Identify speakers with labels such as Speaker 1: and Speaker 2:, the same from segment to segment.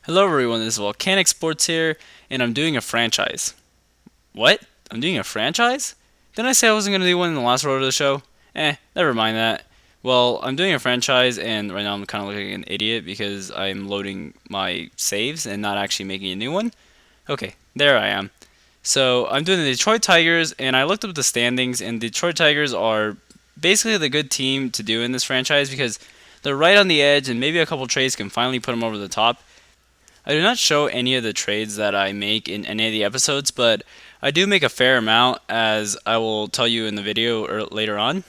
Speaker 1: Hello everyone, this is Volcanic Sports here, and I'm doing a franchise. What? I'm doing a franchise? Didn't I say I wasn't going to do one in the last road of the show? Never mind that. Well, I'm doing a franchise, and right now I'm kind of looking like an idiot because I'm loading my saves and not actually making a new one. Okay, there I am. So, I'm doing the Detroit Tigers, and I looked up the standings, and Detroit Tigers are basically the good team to do in this franchise because they're right on the edge, and maybe a couple trades can finally put them over the top. I do not show any of the trades that I make in any of the episodes, but I do make a fair amount, as I will tell you in the video or later on.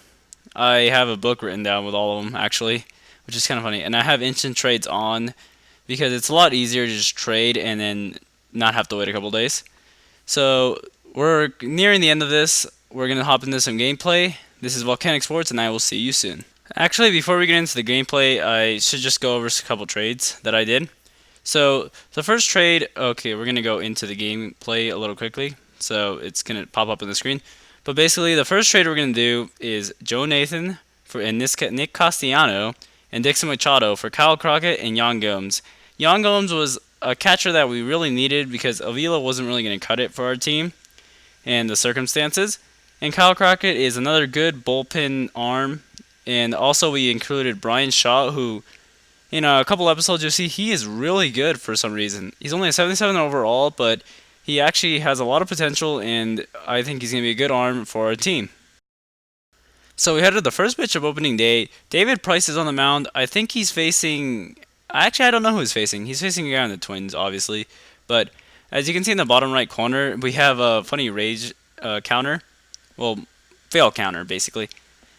Speaker 1: I have a book written down with all of them, actually, which is kind of funny. And I have instant trades on because it's a lot easier to just trade and then not have to wait a couple days. So we're nearing the end of this. We're going to hop into some gameplay. This is Volcanic Sports, and I will see you soon. Actually, before we get into the gameplay, I should just go over a couple trades that I did. So the first trade, okay, we're gonna go into the gameplay a little quickly, so it's gonna pop up on the screen. But basically, the first trade we're gonna do is Joe Nathan and Nick Castellano and Dixon Machado for Kyle Crockett and Yan Gomes. Yan Gomes was a catcher that we really needed because Avila wasn't really gonna cut it for our team and the circumstances. And Kyle Crockett is another good bullpen arm. And also we included Brian Shaw, who in a couple episodes you'll see he is really good for some reason. He's only a 77 overall, but he actually has a lot of potential, and I think he's going to be a good arm for our team. So we head to the first pitch of opening day. David Price is on the mound. I think he's facing... Actually, I don't know who he's facing. He's facing a guy on the Twins, obviously. But as you can see in the bottom right corner, we have a funny rage counter. Well, fail counter, basically.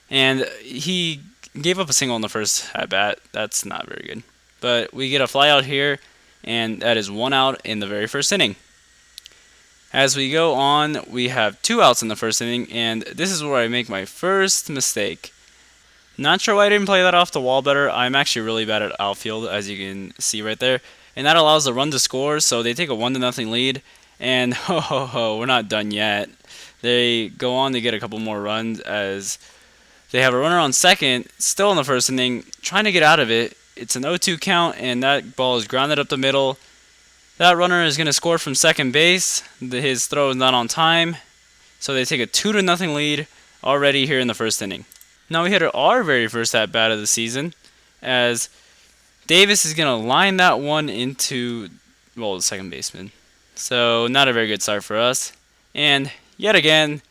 Speaker 1: And he gave up a single in the first at bat. That's not very good. But we get a fly out here, and that is one out in the very first inning. As we go on, we have 2 outs in the first inning, and this is where I make my first mistake. Not sure why I didn't play that off the wall better. I'm actually really bad at outfield, as you can see right there. And that allows the run to score, so they take a 1-0 lead. And we're not done yet. They go on to get a couple more runs as they have a runner on second, still in the first inning, trying to get out of it. It's an 0-2 count, and that ball is grounded up the middle. That runner is going to score from second base. His throw is not on time, so they take a 2-0 lead already here in the first inning. Now we hit our very first at-bat of the season, as Davis is going to line that one into, well, the second baseman. So not a very good start for us. And yet again,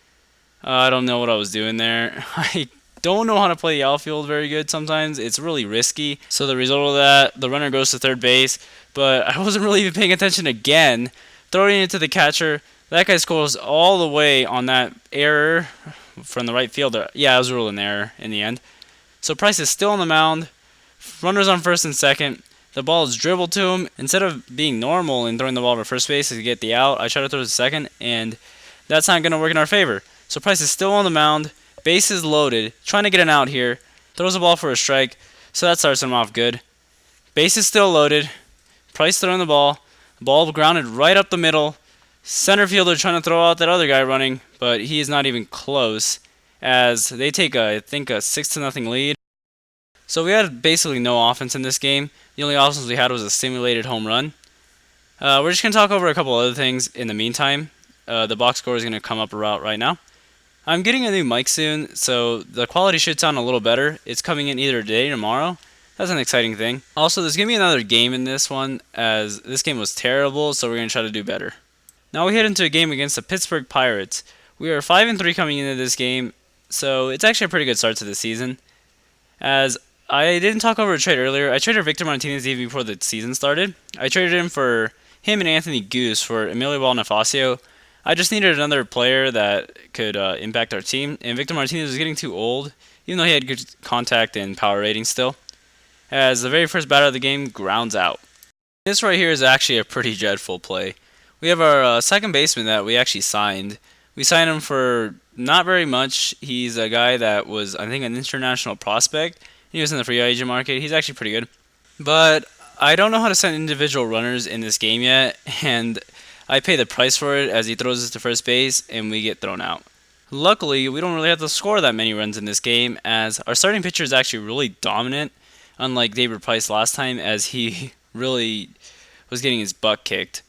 Speaker 1: I don't know what I was doing there. I don't know how to play the outfield very good sometimes. It's really risky. So the result of that, the runner goes to third base, but I wasn't really even paying attention again. Throwing it to the catcher, that guy scores all the way on that error from the right fielder. Yeah, it was ruled an error in the end. So Price is still on the mound. Runners on first and second. The ball is dribbled to him. Instead of being normal and throwing the ball to first base to get the out, I try to throw it to second, and that's not going to work in our favor. So Price is still on the mound. Bases loaded, trying to get an out here. Throws the ball for a strike, so that starts him off good. Bases still loaded. Price throwing the ball. Ball grounded right up the middle. Center fielder trying to throw out that other guy running, but he is not even close. As they take I think a 6-0 lead. So we had basically no offense in this game. The only offense we had was a simulated home run. We're just going to talk over a couple other things in the meantime. The box score is going to come up right now. I'm getting a new mic soon, so the quality should sound a little better. It's coming in either today or tomorrow. That's an exciting thing. Also, there's going to be another game in this one, as this game was terrible, so we're going to try to do better. Now we head into a game against the Pittsburgh Pirates. We are 5-3 coming into this game, so it's actually a pretty good start to the season. As I didn't talk over a trade earlier, I traded Victor Martinez even before the season started. I traded him and Anthony Goose for Emilio Bonifacio. I just needed another player that could impact our team, and Victor Martinez was getting too old, even though he had good contact and power rating still, as the very first batter of the game grounds out. This right here is actually a pretty dreadful play. We have our second baseman that we actually signed. We signed him for not very much. He's a guy that was, I think, an international prospect. He was in the free agent market. He's actually pretty good. But I don't know how to send individual runners in this game yet, and I pay the price for it as he throws us to first base and we get thrown out. Luckily, we don't really have to score that many runs in this game, as our starting pitcher is actually really dominant, unlike David Price last time, as he really was getting his butt kicked.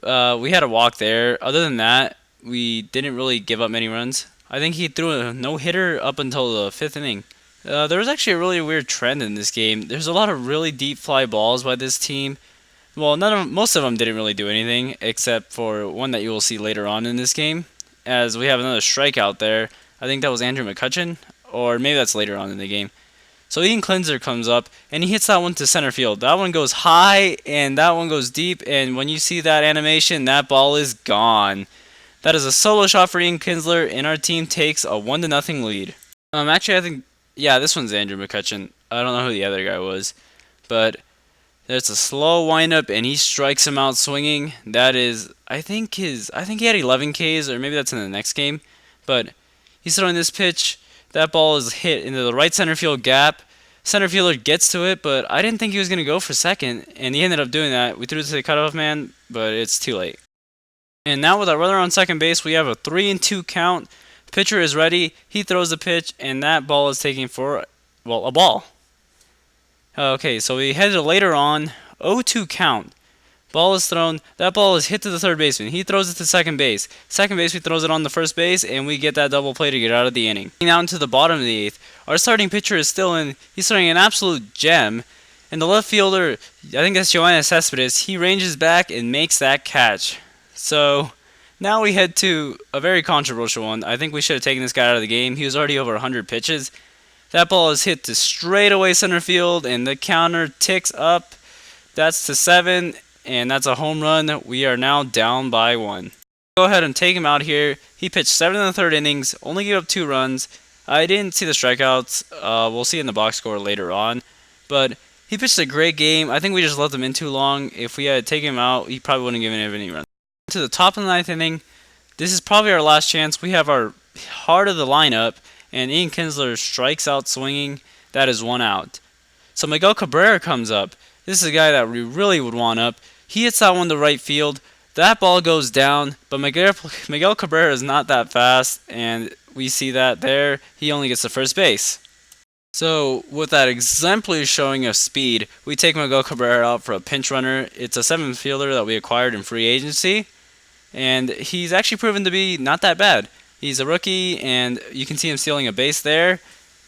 Speaker 1: We had a walk there. Other than that, we didn't really give up many runs. I think he threw a no-hitter up until the 5th inning. There was actually a really weird trend in this game. There's a lot of really deep fly balls by this team. Well, most of them didn't really do anything, except for one that you will see later on in this game, as we have another strikeout there. I think that was Andrew McCutcheon, or maybe that's later on in the game. So Ian Cleanser comes up, and he hits that one to center field. That one goes high, and that one goes deep, and when you see that animation, that ball is gone. That is a solo shot for Ian Kinsler, and our team takes a 1-0 lead. Actually, I think, yeah, this one's Andrew McCutcheon. I don't know who the other guy was, but there's a slow windup, and he strikes him out swinging. That is, I think he had 11 Ks, or maybe that's in the next game, but he's throwing this pitch. That ball is hit into the right center field gap. Center fielder gets to it, but I didn't think he was going to go for second, and he ended up doing that. We threw it to the cutoff man, but it's too late. And now with our runner on second base, we have a 3-2 count. Pitcher is ready. He throws the pitch, and that ball is taken for, well, a ball. Okay, so we head to later on. 0-2 count. Ball is thrown. That ball is hit to the third baseman. He throws it to second base. Second base, we throws it on the first base, and we get that double play to get out of the inning. Now into the bottom of the 8th. Our starting pitcher is still in. He's throwing an absolute gem. And the left fielder, I think that's Yoenis Cespedes, he ranges back and makes that catch. So now we head to a very controversial one. I think we should have taken this guy out of the game. He was already over 100 pitches. That ball is hit to straightaway center field, and the counter ticks up. That's to 7. And that's a home run. We are now down by 1. Go ahead and take him out here. He pitched 7 in the 3rd innings, only gave up 2 runs. I didn't see the strikeouts. We'll see in the box score later on. But he pitched a great game. I think we just left him in too long. If we had taken him out, he probably wouldn't have given him any runs. To the top of the 9th inning, this is probably our last chance. We have our heart of the lineup, and Ian Kinsler strikes out swinging. That is 1 out. So Miguel Cabrera comes up. This is a guy that we really would want up. He hits that one to right field. That ball goes down, but Miguel Cabrera is not that fast, and we see that there. He only gets to first base. So with that exemplary showing of speed, we take Miguel Cabrera out for a pinch runner. It's a 7th fielder that we acquired in free agency, and he's actually proven to be not that bad. He's a rookie, and you can see him stealing a base there.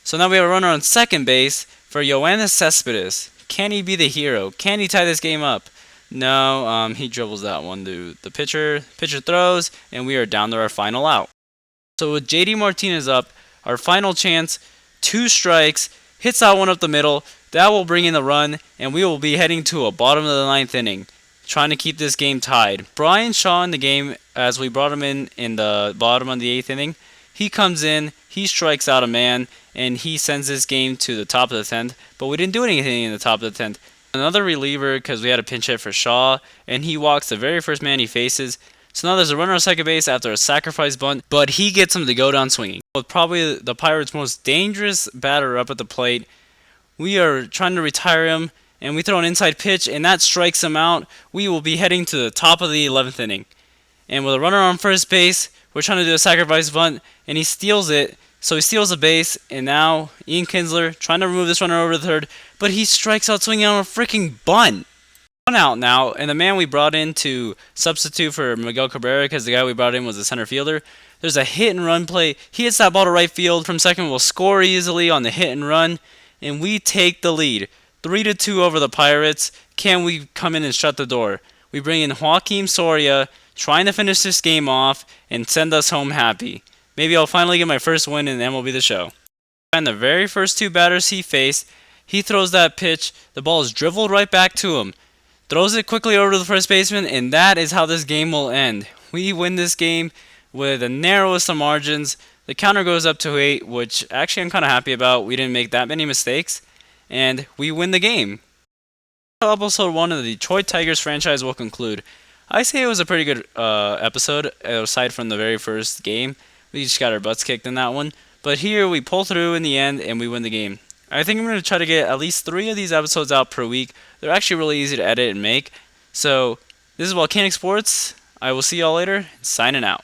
Speaker 1: So now we have a runner on second base for Yoenis Cespedes. Can he be the hero? Can he tie this game up? No, he dribbles that one to the pitcher. Pitcher throws, and we are down to our final out. So with JD Martinez up, our final chance, 2 strikes, hits that one up the middle. That will bring in the run, and we will be heading to a bottom of the 9th inning, trying to keep this game tied. Brian Shaw in the game, as we brought him in the bottom of the 8th inning, he comes in, he strikes out a man, and he sends this game to the top of the 10th, but we didn't do anything in the top of the 10th. Another reliever because we had a pinch hit for Shaw, and he walks the very first man he faces. So now there's a runner on second base after a sacrifice bunt, but he gets him to go down swinging. With probably the Pirates' most dangerous batter up at the plate, we are trying to retire him, and we throw an inside pitch, and that strikes him out. We will be heading to the top of the 11th inning. And with a runner on first base, we're trying to do a sacrifice bunt, and he steals it. So he steals a base, and now Ian Kinsler trying to remove this runner over the third, but he strikes out swinging on a freaking bunt. 1 out now, and the man we brought in to substitute for Miguel Cabrera, because the guy we brought in was a center fielder, there's a hit and run play. He hits that ball to right field from second. We'll score easily on the hit and run, and we take the lead. 3-2 over the Pirates. Can we come in and shut the door? We bring in Joaquim Soria, trying to finish this game off and send us home happy. Maybe I'll finally get my first win in MLB The Show. And the very first 2 batters he faced, he throws that pitch. The ball is dribbled right back to him. Throws it quickly over to the first baseman, and that is how this game will end. We win this game with the narrowest of margins. The counter goes up to 8, which actually I'm kind of happy about. We didn't make that many mistakes, and we win the game. Episode 1 of the Detroit Tigers franchise will conclude. I say it was a pretty good episode, aside from the very first game. We just got our butts kicked in that one. But here we pull through in the end and we win the game. I think I'm going to try to get at least 3 of these episodes out per week. They're actually really easy to edit and make. So this is Volcanic Sports. I will see y'all later. Signing out.